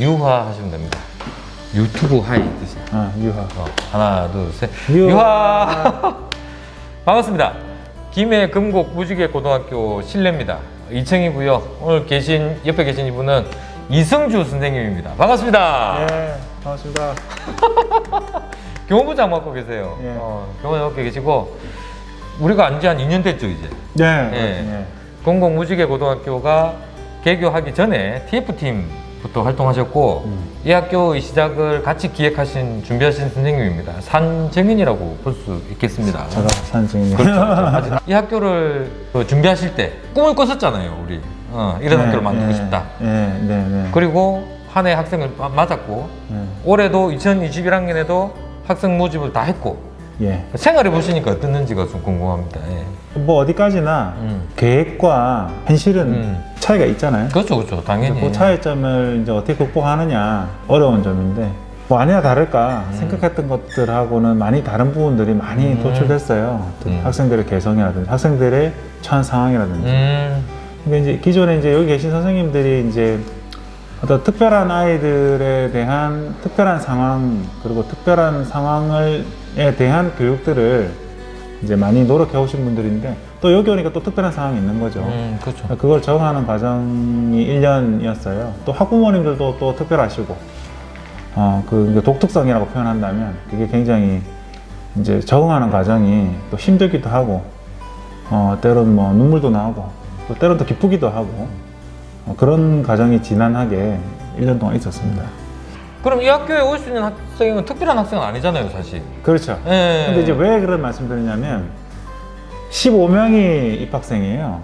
유화 하시면 됩니다. 유튜브 하이 뜻이야. 유화. 하나, 둘, 셋. 유화. 유화. 반갑습니다. 김해 금곡 무지개 고등학교 실내입니다. 2층이고요. 오늘 옆에 계신 이분은 이승주 선생님입니다. 반갑습니다. 예, 반갑습니다. 교무부장 맡고 계세요. 예. 교무부장 맡고 계시고 우리가 안지 한 2년 됐죠 이제. 네. 예. 금곡 무지개 고등학교가 개교하기 전에 TF팀부터 활동하셨고 이 학교의 시작을 같이 기획하신 준비하신 선생님입니다. 산정인이라고 볼 수 있겠습니다. 제가 산증인. 그렇죠. 이 학교를 준비하실 때 꿈을 꿨었잖아요, 우리. 이런 학교를 만들고 싶다. 네. 그리고 한 해 학생을 맞았고 올해도 2021학년에도 학생 모집을 다 했고 예. 생활해 보시니까 어땠는지가 좀 궁금합니다. 예. 뭐 어디까지나 계획과 현실은 차이가 있잖아요. 그렇죠, 당연히. 그 차이점을 이제 어떻게 극복하느냐 어려운 점인데 뭐 아니나 다를까 생각했던 것들하고는 많이 다른 부분들이 많이 도출됐어요. 학생들의 개성이라든지 학생들의 처한 상황이라든지. 근데 이제 기존에 이제 여기 계신 선생님들이 이제 어떤 특별한 아이들에 대한 특별한 상황 그리고 특별한 상황에 대한 교육들을 이제 많이 노력해 오신 분들인데 또 여기 오니까 또 특별한 상황이 있는 거죠. 그렇죠. 그걸 적응하는 과정이 1년이었어요. 또 학부모님들도 또 특별하시고 그 독특성이라고 표현한다면 그게 굉장히 이제 적응하는 과정이 또 힘들기도 하고 때로는 뭐 눈물도 나오고 또 때로는 또 기쁘기도 하고 그런 과정이 지난하게 1년 동안 있었습니다. 그럼 이 학교에 올 수 있는 학생은 특별한 학생은 아니잖아요, 사실. 그렇죠. 예. 근데 이제 왜 그런 말씀 드리냐면 15명이 입학생이에요.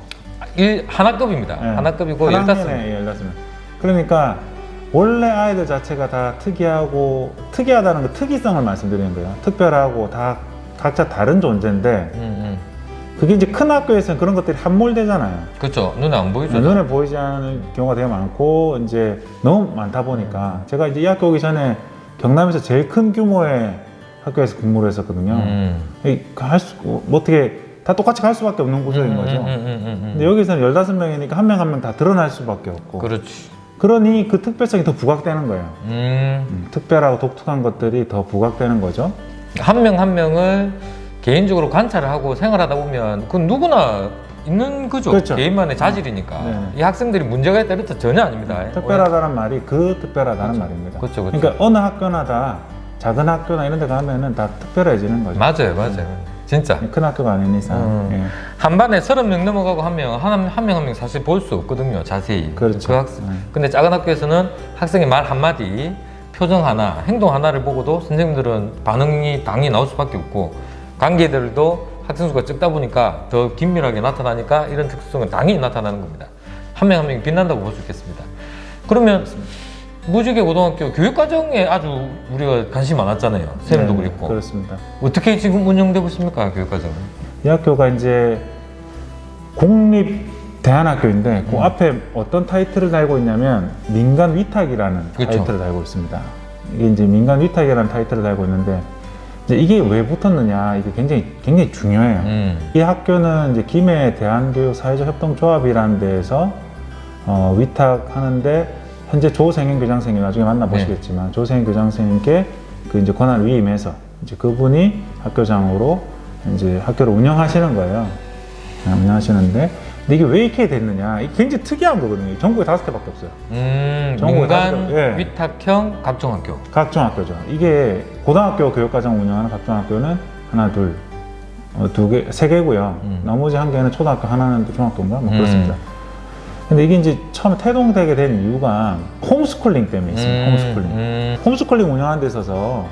한 학급입니다. 네. 한 학급이고 한 15명. 학년에 15명. 그러니까 원래 아이들 자체가 다 특이하다는 그 특이성을 말씀드리는 거예요. 특별하고 다 각자 다른 존재인데 그게 이제 큰 학교에서는 그런 것들이 함몰되잖아요. 그렇죠. 눈에 안 보이죠. 눈에 보이지 않는 경우가 되게 많고 이제 너무 많다 보니까 제가 이제 이 학교 오기 전에 경남에서 제일 큰 규모의 학교에서 근무를 했었거든요. 어떻게 다 똑같이 갈 수밖에 없는 구조인 거죠. 근데 여기서는 15명이니까 한 명 한 명 다 드러날 수밖에 없고. 그렇지. 그러니 그 특별성이 더 부각되는 거예요. 특별하고 독특한 것들이 더 부각되는 거죠. 한 명 한 명을 개인적으로 관찰을 하고 생활하다 보면 그건 누구나 있는 거죠. 그렇죠. 개인만의 자질이니까. 네. 이 학생들이 문제가 있다 이렇다 전혀 아닙니다. 특별하다는 말이 그 특별하다는 말입니다. 그렇죠. 그러니까 어느 학교나 다 작은 학교나 이런 데 가면은 다 특별해지는 거죠. 맞아요. 진짜. 큰 학교가 아닌 이상. 예. 한 반에 30명 넘어가고 한 명 사실 볼 수 없거든요, 자세히. 그렇죠. 그 학생. 근데 작은 학교에서는 학생의 말 한마디, 표정 하나, 행동 하나를 보고도 선생님들은 반응이 당연히 나올 수밖에 없고 관계들도 학생 수가 적다 보니까 더 긴밀하게 나타나니까 이런 특수성은 당연히 나타나는 겁니다. 한 명 한 명이 빛난다고 볼 수 있겠습니다. 그러면 무지개 고등학교 교육과정에 아주 우리가 관심이 많았잖아요. 쌤도 그렇고. 그렇습니다. 어떻게 지금 운영되고 있습니까, 교육과정은? 이 학교가 이제 공립 대안학교인데 그 앞에 어떤 타이틀을 달고 있냐면 민간 위탁이라는 그렇죠. 타이틀을 달고 있습니다. 이게 이제 민간 위탁이라는 타이틀을 달고 있는데 이제 이게 왜 붙었느냐 이게 굉장히 중요해요. 이 학교는 이제 김해 대한교육 사회적 협동조합이라는 데에서 위탁하는데 현재 조생현 교장선생님 나중에 만나보시겠지만 조생현 교장선생님께 그 이제 권한을 위임해서 이제 그분이 학교장으로 이제 학교를 운영하시는 거예요. 운영하시는데 근데 이게 왜 이렇게 됐느냐 이게 굉장히 특이한 거거든요. 전국에 5개밖에 없어요. 민간 예. 위탁형 각종학교. 각종학교죠. 이게 고등학교 교육과정 운영하는 각종학교는 하나, 둘, 두 개, 세 개고요. 나머지 한 개는 초등학교, 하나는 또 중학교인가 뭐 그렇습니다. 근데 이게 이제 처음에 태동되게 된 이유가 홈스쿨링 때문에 있습니다. 홈스쿨링. 홈스쿨링 운영하는 데 있어서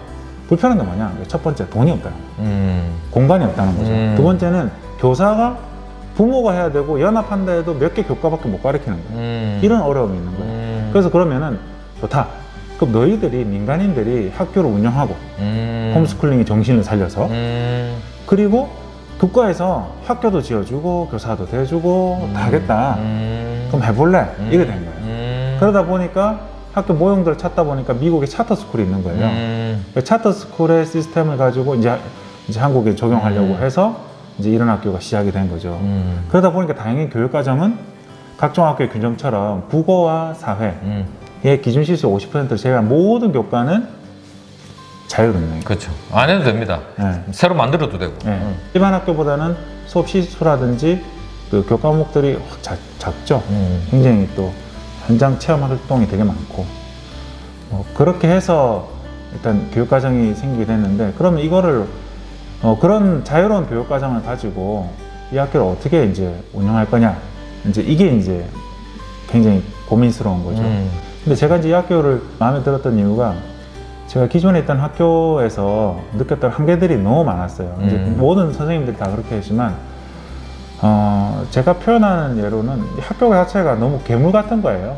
불편한 게 뭐냐? 첫 번째 돈이 없다는 거예요. 공간이 없다는 거죠. 두 번째는 교사가 부모가 해야 되고 연합한다 해도 몇 개 교과밖에 못 가르치는 거예요. 이런 어려움이 있는 거예요. 그래서 그러면은 좋다. 그럼 너희들이 민간인들이 학교를 운영하고 홈스쿨링의 정신을 살려서 그리고 국가에서 학교도 지어주고 교사도 대주고 다 하겠다. 그럼 해볼래? 이게 된 거예요. 그러다 보니까 학교 모형들을 찾다 보니까 미국에 차터 스쿨이 있는 거예요. 차터 스쿨의 시스템을 가지고 이제 한국에 적용하려고 해서 이제 이런 학교가 시작이 된 거죠. 그러다 보니까 다행히 교육과정은 각종 학교의 균형처럼 국어와 사회 얘 기준 실수 50%를 제외한 모든 교과는 자율운영이에요. 그렇죠. 안 해도 됩니다. 네. 새로 만들어도 되고. 네. 일반 학교보다는 수업 시수라든지 그 교과 과목들이 확 작죠. 굉장히 또 현장 체험 활동이 되게 많고 그렇게 해서 일단 교육과정이 생기게 됐는데, 그러면 이거를 그런 자유로운 교육과정을 가지고 이 학교를 어떻게 이제 운영할 거냐, 이제 이게 이제 굉장히 고민스러운 거죠. 근데 제가 이제 이 학교를 마음에 들었던 이유가 제가 기존에 있던 학교에서 느꼈던 한계들이 너무 많았어요. 이제 모든 선생님들이 다 그렇게 했지만 제가 표현하는 예로는 이 학교 자체가 너무 괴물 같은 거예요.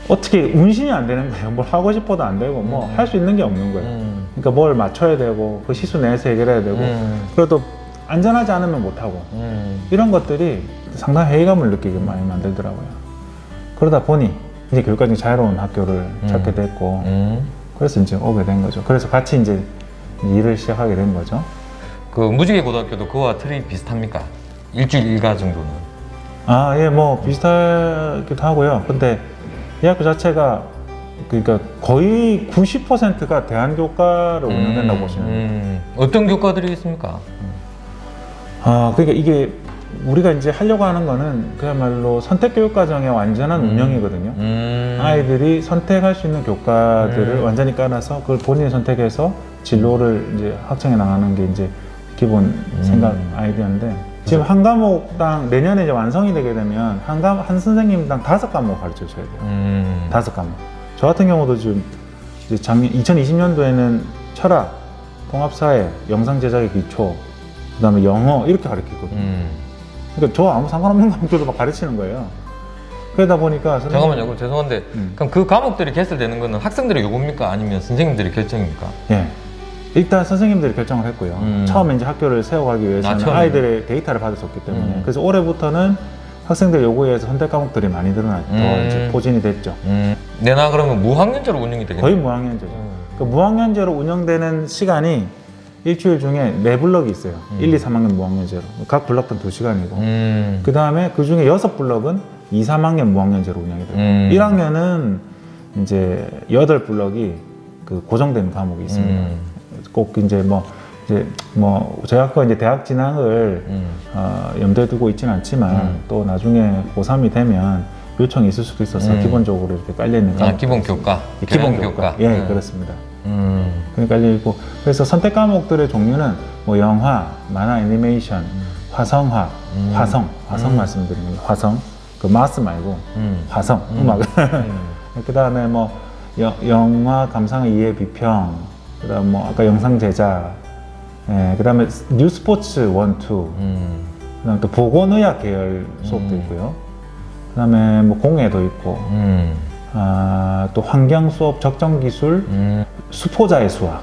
어떻게 운신이 안 되는 거예요. 뭘 하고 싶어도 안 되고 뭐 할 수 있는 게 없는 거예요. 그러니까 뭘 맞춰야 되고 그 시수 내에서 해결해야 되고 그래도 안전하지 않으면 못하고 이런 것들이 상당히 회의감을 느끼게 많이 만들더라고요. 그러다 보니 이제 교육과정이 자유로운 학교를 찾게 됐고 그래서 이제 오게 된 거죠. 그래서 같이 이제 일을 시작하게 된 거죠. 그 무지개 고등학교도 그와 틀이 비슷합니까? 일주일 일과 정도는? 아, 예, 뭐 비슷하기도 하고요. 근데 이 학교 자체가 그러니까 거의 90%가 대안교과로 운영된다고 보시면 돼요. 어떤 교과들이 있습니까? 그러니까 이게 우리가 이제 하려고 하는 거는 그야말로 선택교육과정의 완전한 운영이거든요. 아이들이 선택할 수 있는 교과들을 완전히 깔아서 그걸 본인이 선택해서 진로를 이제 확정해 나가는 게 이제 기본 생각 아이디어인데, 지금 한 과목당 내년에 이제 완성이 되게 되면 한 선생님당 5과목 가르쳐 줘야 돼요. 5과목. 저 같은 경우도 지금 이제 작년 2020년도에는 철학, 통합사회, 영상제작의 기초, 그다음에 영어 이렇게 가르치거든요. 그러니까 저 아무 상관없는 과목들도 막 가르치는 거예요. 그러다 보니까 잠깐만요. 그럼 죄송한데 그럼 그 과목들이 개설되는 거는 학생들의 요구입니까? 아니면 선생님들의 결정입니까? 예. 일단 선생님들이 결정을 했고요. 처음에 이제 학교를 세워가기 위해서는 아이들의 데이터를 받았었기 때문에 그래서 올해부터는 학생들 요구에 의해서 선택 과목들이 많이 더 이제 포진이 됐죠. 내나 그러면 무학년제로 운영이 되겠네요. 거의 무학년제죠. 그 무학년제로 운영되는 시간이 일주일 중에 4블럭이 있어요. 1, 2, 3학년 무학년제로. 각 블럭당 2시간이고. 그 다음에 그 중에 6블럭은 2, 3학년 무학년제로 운영이 돼요. 1학년은 이제 8블럭이 그 고정된 과목이 있습니다. 꼭 이제 저희 학교가 이제 대학 진학을 염두에 두고 있지는 않지만 또 나중에 고3이 되면 요청이 있을 수도 있어서 기본적으로 이렇게 깔려있는 과목. 기본 교과. 기본 교과. 예, 그렇습니다. 그러니까 깔려있고, 그래서 선택 과목들의 종류는 뭐 영화, 만화, 애니메이션, 화성화, 화성 말씀드리는 거예요. 화성, 그 마스 말고 화성, 음악. 그 다음에 뭐 영화, 감상, 이해, 비평, 그 다음 뭐 아까 영상 제작, 예, 그 다음에 뉴스포츠 1, 2, 그 다음에 또 보건의학 계열 수업도 있고요. 그 다음에 뭐 공예도 있고, 또 환경 수업, 적정 기술, 수포자의 수학,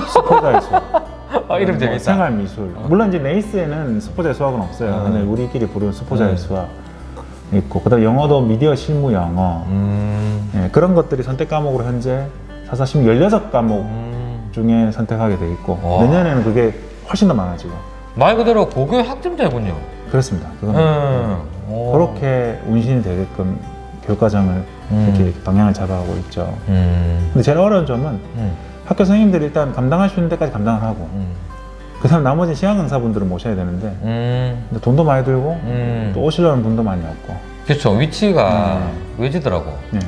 수포자의 수학. 이름 뭐 재밌다. 생활 미술. 물론 이제 네이스에는 수포자의 수학은 없어요. 근데 우리끼리 부르는 수포자의 수학 있고, 그다음 영어도 미디어 실무 영어. 예, 그런 것들이 선택 과목으로 현재 4, 16과목 중에 선택하게 돼 있고, 내년에는 그게 훨씬 더 많아지고. 말 그대로 고교의 학점제군요. 그렇습니다. 그렇게 운신이 되게끔 교육과정을 이렇게 방향을 잡아가고 있죠. 근데 제일 어려운 점은 학교 선생님들이 일단 감당할 수 있는 데까지 감당을 하고, 그 다음 나머지 시간 강사분들을 모셔야 되는데 근데 돈도 많이 들고 또 오시려는 분도 많이 없고. 그렇죠. 위치가 외지더라고. 네.